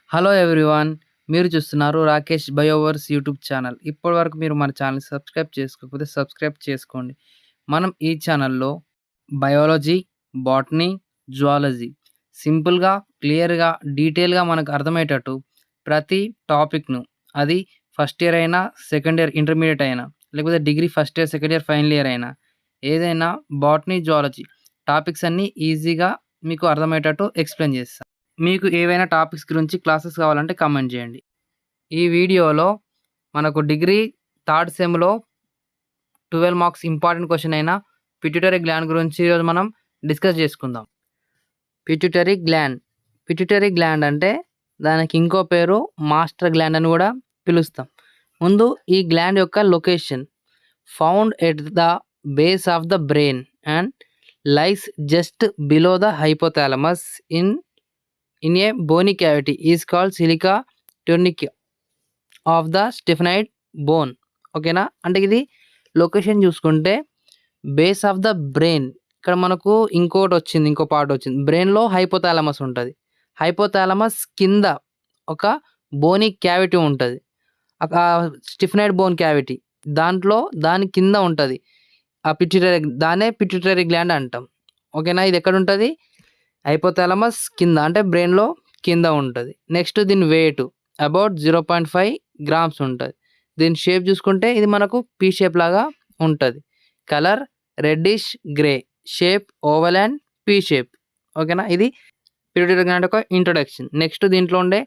Hello everyone. మీరు చూస్తున్నారు Rakesh బయోవర్స్ YouTube channel. ఇప్పటివరకు మీరు మన ఛానల్‌ని సబ్స్క్రైబ్ చేసుకోకపోతే సబ్స్క్రైబ్ చేసుకోండి. మనం ఈ ఛానల్‌లో బయాలజీ, బాటనీ, జువాలజీ సింపుల్‌గా, క్లియర్‌గా, డీటెయిల్‌గా మనకు అర్థమయ్యేటట్టు ప్రతి టాపిక్‌ను అది ఫస్ట్ ఇయర్ అయినా, సెకండ్ ఇయర్ ఇంటర్మీడియేట్ అయినా, లేకపోతే degree first year, second year, final year అయినా ఏదైనా బాటనీ, జువాలజీ టాపిక్స్ అన్నీ ఈజీగా మీకు అర్థమయ్యేటట్టు ఎక్స్‌ప్లెయిన్ చేస్తా. మీకు ఏవైనా టాపిక్స్ గురించి క్లాసెస్ కావాలంటే కామెంట్ చేయండి. ఈ వీడియోలో మనకు డిగ్రీ థర్డ్ సెమ్‌లో 12 మార్క్స్ ఇంపార్టెంట్ క్వెషన్ అయిన పిట్యూటరీ గ్లాండ్ గురించి ఈరోజు మనం డిస్కస్ చేసుకుందాం. పిట్యూటరీ గ్లాండ్ అంటే దానికి ఇంకో పేరు మాస్టర్ గ్లాండ్ అని కూడా పిలుస్తాం. ముందు ఈ గ్లాండ్ యొక్క location found at the base of the brain and lies just below the hypothalamus in a bony cavity is called silica tunica of the sphenoid bone. ఓకేనా, అంటే ఇది లొకేషన్ చూసుకుంటే బేస్ ఆఫ్ ద బ్రెయిన్. ఇక్కడ మనకు ఇంకో part వచ్చింది. బ్రెయిన్లో hypothalamus ఉంటుంది. హైపోథాలమస్ కింద ఒక బోనీ క్యావిటీ ఉంటుంది, స్టిఫనైడ్ బోన్ క్యావిటీ. దాని కింద ఉంటుంది ఆ దాన్నే పిట్యూటరీ గ్లాండ్ అంటాం. ఓకేనా, ఇది ఎక్కడ ఉంటుంది? హైపోథాలమస్ కింద, అంటే బ్రెయిన్లో కింద ఉంటుంది. నెక్స్ట్ దీని వెయిట్ అబౌట్ 0.5 గ్రామ్స్ ఉంటుంది. దీని షేప్ చూసుకుంటే ఇది మనకు పీ షేప్ లాగా ఉంటుంది. Colour reddish grey, shape oval and P shape. ఓకేనా, ఇది పిట్యూటరీ గ్లాండ్ యొక్క ఇంట్రొడక్షన్. నెక్స్ట్ దీంట్లో ఉండే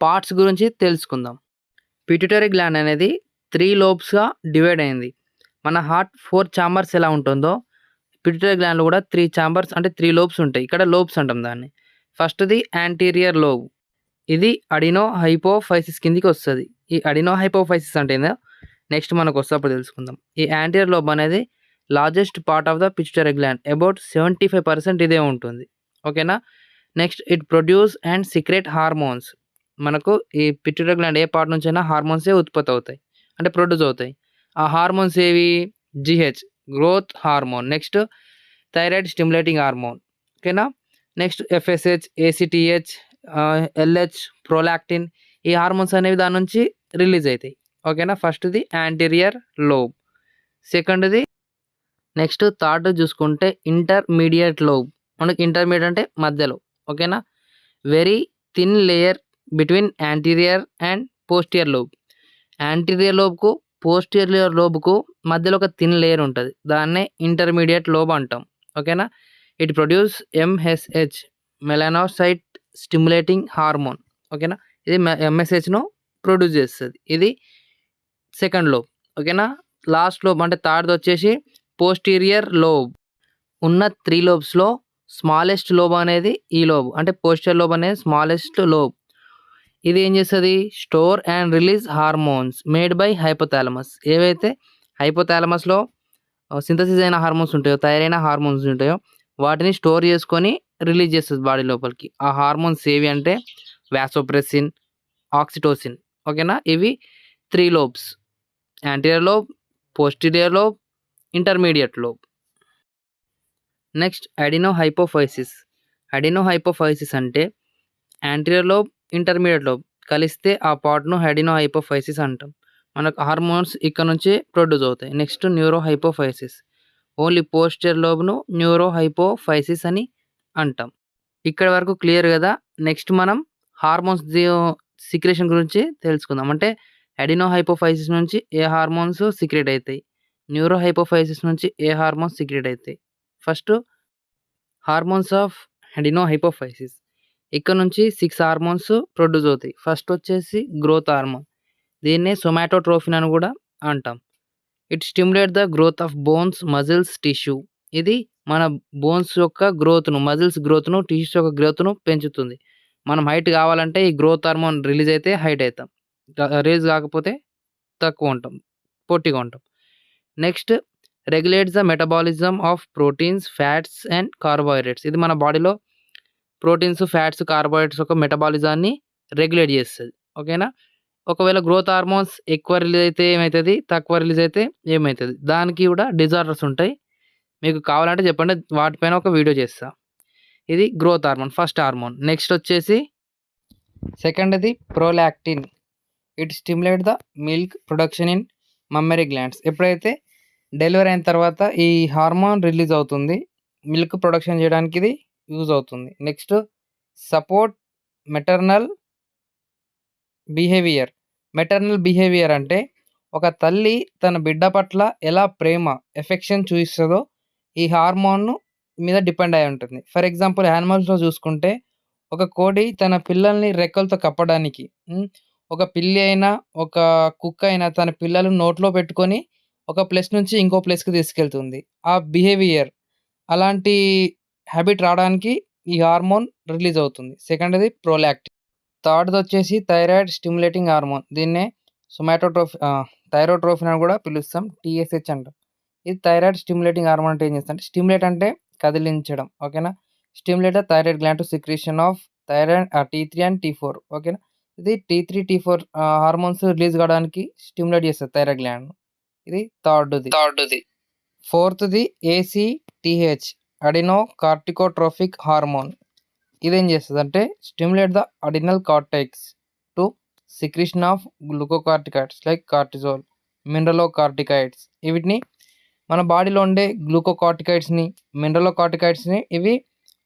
పార్ట్స్ గురించి తెలుసుకుందాం. పిట్యూటరీ గ్లాండ్ అనేది 3 లోబ్స్గా డివైడ్ అయింది. మన హార్ట్ 4 ఛాంబర్స్ ఎలా ఉంటుందో పిట్యూటరీ గ్లాండ్‌లో కూడా 3 ఛాంబర్స్, అంటే 3 లోబ్స్ ఉంటాయి. ఇక్కడ లోబ్స్ అంటాం దాన్ని. ఫస్ట్‌ది యాంటీరియర్ లోబ్. ఇది అడినో హైపోఫైసిస్ కిందికి వస్తది. ఈ అడినో హైపోఫైసిస్ అంటే ఏందో నెక్స్ట్ మనకు వస్తప్పుడు తెలుసుకుందాం. ఈ యాంటీరియర్ లోబ్ అనేది largest part of the pituitary gland. About 75% ఇదే ఉంటుంది. ఓకేనా. Next it produce and secret hormones. మనకు ఈ పిట్యూటరీ గ్లాండ్ ఏ పార్ట్ నుంచైనా హార్మోన్సే ఉత్పత్తి అవుతాయి, అంటే ప్రొడ్యూస్ అవుతాయి. ఆ హార్మోన్స్ ఏవి? GH growth hormone, next thyroid stimulating hormone. ఓకేనా. Next FSH, ACTH, LH, prolactin, ఈ హార్మోన్స్ అనేవి దాని నుంచి రిలీజ్ అవుతాయి. ఓకేనా. ఫస్ట్ది యాంటీరియర్ లోబ్. సెకండ్ది నెక్స్ట్ థర్డ్ చూసుకుంటే ఇంటర్మీడియట్ లోబ్. మనకి ఇంటర్మీడియట్ అంటే మధ్యలో. ఓకేనా. Very thin layer between anterior and posterior lobe. Anterior లోబ్కు పోస్టీరియర్ లోబ్కు మధ్యలో ఒక థిన్ లేయర్ ఉంటుంది. దాన్నే ఇంటర్మీడియట్ లోబ్ అంటాం. ఓకేనా. It produce MSH, melanocyte stimulating hormone. ఓకేనా, ఇది ఎంఎస్హెచ్ను ప్రొడ్యూస్ చేస్తుంది. ఇది సెకండ్ లోబ్. ఓకేనా. లాస్ట్ లోబ్ అంటే థర్డ్ వచ్చేసి పోస్టీరియర్ లోబ్. ఉన్న 3 లోబ్స్లో స్మాలెస్ట్ లోబ్ అనేది ఈ లోబ్, అంటే పోస్టీరియర్ లోబ్ అనేది స్మాలెస్ట్ లోబ్. ఇది ఏం చేస్తుంది? Store and release hormones made by hypothalamus. ఏవైతే హైపోథాలమస్లో సింథసిస్ అయిన హార్మోన్స్ ఉంటాయో, తయారైన హార్మోన్స్ ఉంటాయో, వాటిని స్టోర్ చేసుకొని రిలీజ్ చేస్తుంది బాడీ లోపలికి. ఆ హార్మోన్స్ ఏవి అంటే వాసోప్రెసిన్, ఆక్సిటోసిన్. ఓకేనా. ఇవి 3 lobes: anterior lobe, posterior lobe, intermediate lobe. Next adenohypophysis. Adenohypophysis అంటే యాంటీరియర్ లోబ్, ఇంటర్మీడియట్ లోబ్ కలిస్తే ఆ పార్ట్ను అడినోహైపోఫైసిస్ అంటాం. మనకు హార్మోన్స్ ఇక్కడ నుంచి ప్రొడ్యూస్ అవుతాయి. Next neurohypophysis. ఓన్లీ పోస్టీరియర్ లోబ్ను న్యూరోహైపోఫైసిస్ అని అంటాం. ఇక్కడ వరకు క్లియర్ కదా. నెక్స్ట్ మనం హార్మోన్స్ సీక్రెషన్ గురించి తెలుసుకుందాం. అంటే అడినోహైపోఫైసిస్ నుంచి ఏ హార్మోన్స్ సీక్రెట్ అవుతాయి, న్యూరోహైపోఫైసిస్ నుంచి ఏ హార్మోన్స్ సీక్రెట్ అవుతాయి. First hormones of adenohypophysis. ఇక్కడ నుంచి 6 హార్మోన్స్ ప్రొడ్యూస్ అవుతాయి. ఫస్ట్ వచ్చేసి గ్రోత్ హార్మోన్. దీన్నే సొమాటోట్రోఫిన్ అని కూడా అంటాం. It stimulate the growth of bones, muscles, tissue. ఇది మన బోన్స్ యొక్క గ్రోత్ను, మజిల్స్ గ్రోత్ను, టిష్యూస్ యొక్క గ్రోత్ను పెంచుతుంది. మనం హైట్ కావాలంటే ఈ గ్రోత్ హార్మోన్ రిలీజ్ అయితే హైట్ అవుతాం, రిలీజ్ కాకపోతే తక్కువ ఉంటాం, పొట్టిగా ఉంటాం. Next regulates the metabolism of proteins, fats and carbohydrates. ఇది మన బాడీలో ప్రోటీన్స్, ఫ్యాట్స్, కార్బోహైడ్రేట్స్ యొక్క మెటబాలిజాన్ని రెగ్యులేట్ చేస్తుంది. ఓకేనా. ఒకవేళ గ్రోత్ హార్మోన్స్ ఎక్కువ రిలీజ్ అయితే ఏమవుతుంది, తక్కువ రిలీజ్ అయితే ఏమవుతుంది, దానికి కూడా డిజార్డర్స్ ఉంటాయి. మీకు కావాలంటే చెప్పండి, వాటిపైన ఒక వీడియో చేస్తా. ఇది growth hormone, first hormone. Next వచ్చేసి సెకండ్ది prolactin. It stimulate the milk production in mammary glands. ఎప్పుడైతే డెలివరీ అయిన తర్వాత ఈ హార్మోన్ రిలీజ్ అవుతుంది, మిల్క్ ప్రొడక్షన్ చేయడానికి ఇది యూజ్ అవుతుంది. Next support maternal behaviour. Maternal behaviour అంటే ఒక తల్లి తన బిడ్డ పట్ల ఎలా ప్రేమ, ఎఫెక్షన్ చూపిస్తుందో ఈ హార్మోన్ మీద డిపెండ్ అయి ఉంటుంది. ఫర్ ఎగ్జాంపుల్ యానిమల్స్లో చూసుకుంటే ఒక కోడి తన పిల్లల్ని రెక్కలతో కప్పడానికి, ఒక పిల్లి అయినా ఒక కుక్క అయినా తన పిల్లలు నోట్లో పెట్టుకొని ఒక ప్లేస్ నుంచి ఇంకో ప్లేస్కి తీసుకెళ్తుంది. ఆ బిహేవియర్ అలాంటి హ్యాబిట్ రావడానికి ఈ హార్మోన్ రిలీజ్ అవుతుంది. సెకండ్ది ప్రోలాక్టిన్. థర్డ్ది వచ్చేసి థైరాయిడ్ స్టిమ్యులేటింగ్ హార్మోన్. దీన్నే థైరోట్రోఫిన్ అని కూడా పిలుస్తాం, టీఎస్హెచ్ అంటాం. ఇది థైరాయిడ్ స్టిమ్యులేటింగ్ హార్మోన్ అంటే ఏం చేస్తుంది, స్టిమ్యులేట్ అంటే కదిలించడం, ఓకేనా. Stimulate the thyroid gland to secretion of thyroid T3 and T4, ఓకేనా. ఇది T3 T4 హార్మోన్స్ రిలీజ్ కావడానికి స్టిమ్యులేట్ చేస్తుంది థైరాయిడ్ గ్లాండ్. ఇది థర్డ్ది. ఫోర్త్ది ACTH అడినో కార్టికోట్రోఫిక్ హార్మోన్. ఇదేం చేస్తుందంటే stimulate the adrenal cortex to secretion of glucocorticoids like cortisol, mineralocorticoids. వీటిని మన బాడీలో ఉండే గ్లూకోకార్టికాయిడ్స్ని, మినరలోకార్టికాయిడ్స్ని ఇవి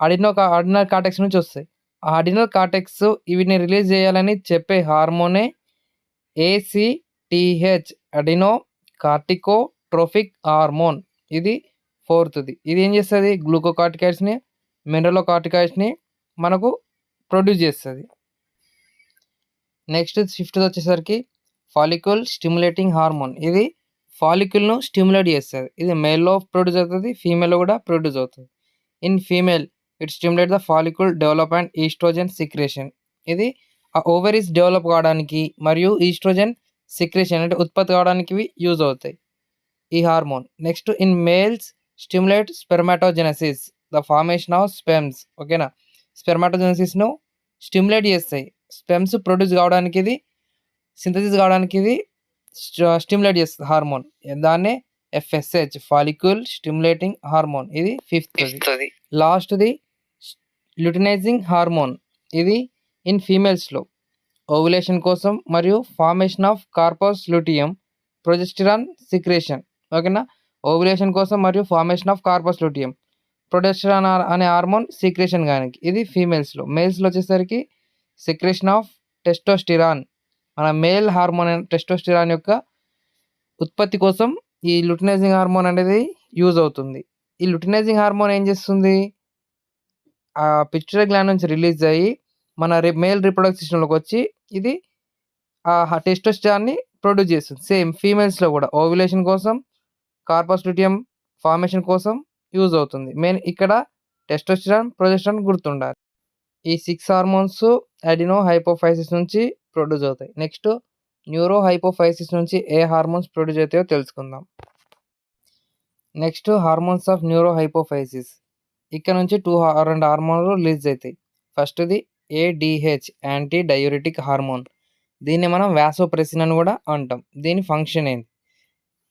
అడినల్ కార్టెక్స్ నుంచి వస్తాయి. ఆ అడినల్ కార్టెక్స్ ఇవిని రిలీజ్ చేయాలని చెప్పే హార్మోనే ACTH అడినో కార్టికోట్రోఫిక్ హార్మోన్. ఇది ఫోర్త్ది. ఇది ఏం చేస్తుంది, గ్లూకోకార్టికాయిడ్స్ని, మినరలోకార్టికాయిడ్స్ని మనకు ప్రొడ్యూస్ చేస్తుంది. నెక్స్ట్ ఫిఫ్త్ది వచ్చేసరికి ఫాలిక్యూల్ స్టిమ్యులేటింగ్ హార్మోన్. ఇది ఫాలిక్యూల్ను స్టిమ్యులేట్ చేస్తుంది. ఇది మేల్లో ప్రొడ్యూస్ అవుతుంది, ఫీమేల్లో కూడా ప్రొడ్యూస్ అవుతుంది. In female it stimulate the follicle develop and oestrogen secretion. ఇది ఆ ఓవరీస్ డెవలప్ కావడానికి మరియు ఈస్ట్రోజన్ సిక్రేషన్ అంటే ఉత్పత్తి కావడానికి యూజ్ అవుతాయి ఈ hormone. Next in males stimulate spermatogenesis, the formation of sperms, ఓకేనా. స్పెర్మాటోజెనసిస్ను స్టిమ్యులేట్ చేస్తాయి. స్పెమ్స్ ప్రొడ్యూస్ కావడానికి ఇది, సింథసిస్ కావడానికి ఇది స్టిమ్యులేట్ చేస్తుంది హార్మోన్. దాన్నే FSH ఫాలిక్యూల్ స్టిమ్యులేటింగ్ హార్మోన్. ఇది ఫిఫ్త్ది. లాస్ట్ది ల్యూటినైజింగ్ హార్మోన్. ఇది ఇన్ ఫీమేల్స్లో ఓవులేషన్ కోసం మరియు formation of corpus luteum progesterone secretion, ఓకేనా. ఓవులేషన్ కోసం మరియు formation of corpus luteum progesterone అనే హార్మోన్ సీక్రేషన్ కానీ ఇది ఫీమేల్స్లో. మేల్స్లో వచ్చేసరికి సెక్రేషన్ ఆఫ్ టెస్టోస్టిరాన్, మన మేల్ హార్మోన్ టెస్టోస్టిరాన్ యొక్క ఉత్పత్తి కోసం ఈ ల్యూటినైజింగ్ హార్మోన్ అనేది యూజ్ అవుతుంది. ఈ ల్యూటినైజింగ్ హార్మోన్ ఏం చేస్తుంది, ఆ పిట్యూటరీ గ్లాండ్ నుంచి రిలీజ్ అయ్యి మన మేల్ రిప్రొడక్టివ్ సిస్టంలోకి వచ్చి ఇది ఆ టెస్టోస్టిరాన్ని ప్రొడ్యూస్ చేస్తుంది. సేమ్ ఫీమేల్స్లో కూడా ఓవ్యులేషన్ కోసం, కార్పస్ ల్యూటియం ఫార్మేషన్ కోసం యూజ్ అవుతుంది. మెయిన్ ఇక్కడ టెస్టోస్టిరాన్, ప్రొజెస్టెరాన్ గుర్తుండాలి. ఈ 6 హార్మోన్స్ అడినో హైపోఫైసిస్ నుంచి ప్రొడ్యూస్ అవుతాయి. నెక్స్ట్ న్యూరో హైపోఫైసిస్ నుంచి ఏ హార్మోన్స్ ప్రొడ్యూస్ అవుతాయో తెలుసుకుందాం. Next hormones of neuro hypophysis. ఇక్కడ నుంచి రెండు హార్మోన్లు రిలీజ్ అవుతాయి. ఫస్ట్ది ADH యాంటీ డయూరిటిక్ హార్మోన్. దీన్ని మనం వాసోప్రెసిన్ అని కూడా అంటాం. దీని ఫంక్షన్ ఏంటి,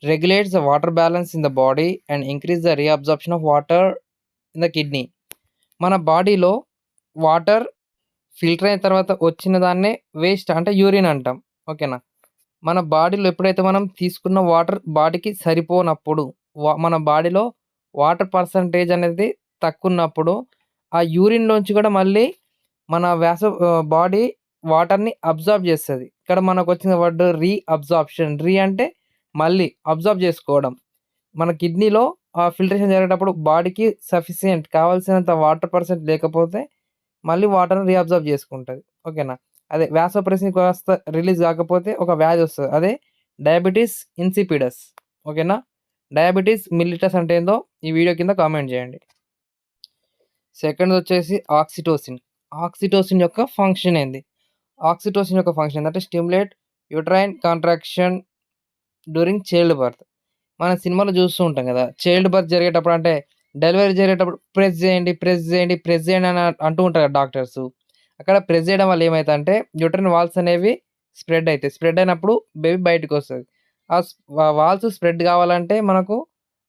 regulates the water balance in the body and increase the reabsorption of water in the kidney. మన బాడీలో వాటర్ ఫిల్టర్ అయిన తర్వాత వచ్చిన దాన్నే వేస్ట్ అంటే యూరిన్ అంటాం, ఓకేనా. మన బాడీలో ఎప్పుడైతే మనం తీసుకున్న వాటర్ బాడీకి సరిపోనప్పుడు, మన బాడీలో వాటర్ పర్సంటేజ్ అనేది తక్కువ ఉన్నప్పుడు ఆ యూరిన్లోంచి కూడా మళ్ళీ మన బాడీ వాటర్ని అబ్జార్బ్ చేస్తుంది. ఇక్కడ మనకు వచ్చిన వర్డ్ రీఅబ్జార్ప్షన్. అంటే మళ్ళీ అబ్జార్బ్ చేసుకోవడం. మన కిడ్నీలో ఆ ఫిల్టరేషన్ జరిగేటప్పుడు బాడీకి సఫిషియంట్ కావాల్సినంత వాటర్ పర్సెంట్ లేకపోతే మళ్ళీ వాటర్ని రీఅబ్జార్బ్ చేసుకుంటుంది, ఓకేనా. అదే వాసోప్రెసిన్ కాస్త రిలీజ్ కాకపోతే ఒక వ్యాధి వస్తుంది, అదే డయాబెటీస్ ఇన్సిపిడస్, ఓకేనా. డయాబెటీస్ మిల్లిటస్ అంటే ఏందో ఈ వీడియో కింద కామెంట్ చేయండి. సెకండ్ వచ్చేసి ఆక్సిటోసిన్. ఆక్సిటోసిన్ యొక్క ఫంక్షన్ ఏంది, ఆక్సిటోసిన్ యొక్క ఫంక్షన్ ఏంటంటే stimulate uterine contraction during child birth. మన సినిమాలో చూస్తూ ఉంటాం కదా, చైల్డ్ బర్త్ జరిగేటప్పుడు అంటే డెలివరీ జరిగేటప్పుడు ప్రెస్ చేయండి అని అంటూ ఉంటారు డాక్టర్స్. అక్కడ ప్రెస్ చేయడం వల్ల ఏమవుతుందంటే యూట్రైన్ వాల్స్ అనేవి స్ప్రెడ్ అవుతాయి. స్ప్రెడ్ అయినప్పుడు బేబీ బయటకు వస్తుంది. ఆ వాల్స్ స్ప్రెడ్ కావాలంటే మనకు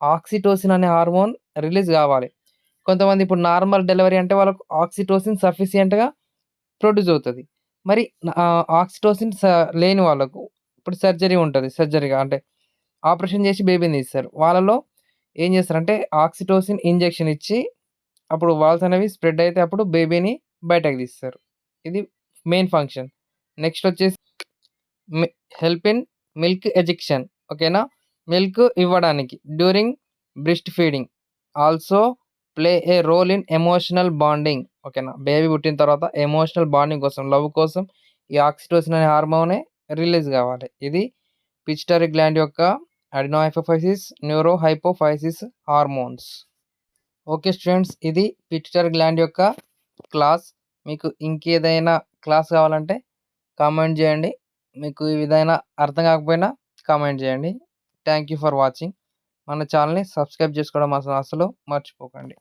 ఆక్సిటోసిన్ అనే హార్మోన్ రిలీజ్ కావాలి. కొంతమంది ఇప్పుడు నార్మల్ డెలివరీ అంటే వాళ్ళకు ఆక్సిటోసిన్ సఫిషియెంట్గా ప్రొడ్యూస్ అవుతుంది. మరి ఆక్సిటోసిన్ లేని వాళ్ళకు ఇప్పుడు సర్జరీ ఉంటది. సర్జరీగా అంటే ఆపరేషన్ చేసి బేబీని తీస్తారు. వాళ్ళలో ఏం చేస్తారంటే ఆక్సిటోసిన్ ఇంజెక్షన్ ఇచ్చి అప్పుడు వాల్స్ అనేవి స్ప్రెడ్ అయితే అప్పుడు బేబీని బయటకు తీస్తారు. ఇది మెయిన్ ఫంక్షన్. నెక్స్ట్ వచ్చేసి me help in milk ejection ఓకేనా? మిల్క్ ఇవ్వడానికి during breast feeding. Also play a role in emotional bonding ఓకేనా? బేబీ పుట్టిన తర్వాత ఎమోషనల్ బాండింగ్ కోసం, లవ్ కోసం ఈ ఆక్సిటోసిన్ అనే హార్మోనే రిలీజ్ కావాలి. ఇది పిట్యూటరీ గ్లాండ్ యొక్క adenohypophysis, neurohypophysis hormones. Okay students, ఇది పిట్యూటరీ గ్లాండ్ యొక్క క్లాస్. మీకు ఇంకేదైనా క్లాస్ కావాలంటే కామెంట్ చేయండి. మీకు ఏదైనా అర్థం కాకపోయినా కామెంట్ చేయండి. Thank you for watching. మన ఛానల్ని సబ్స్క్రైబ్ చేసుకోవడం అసలు మర్చిపోకండి.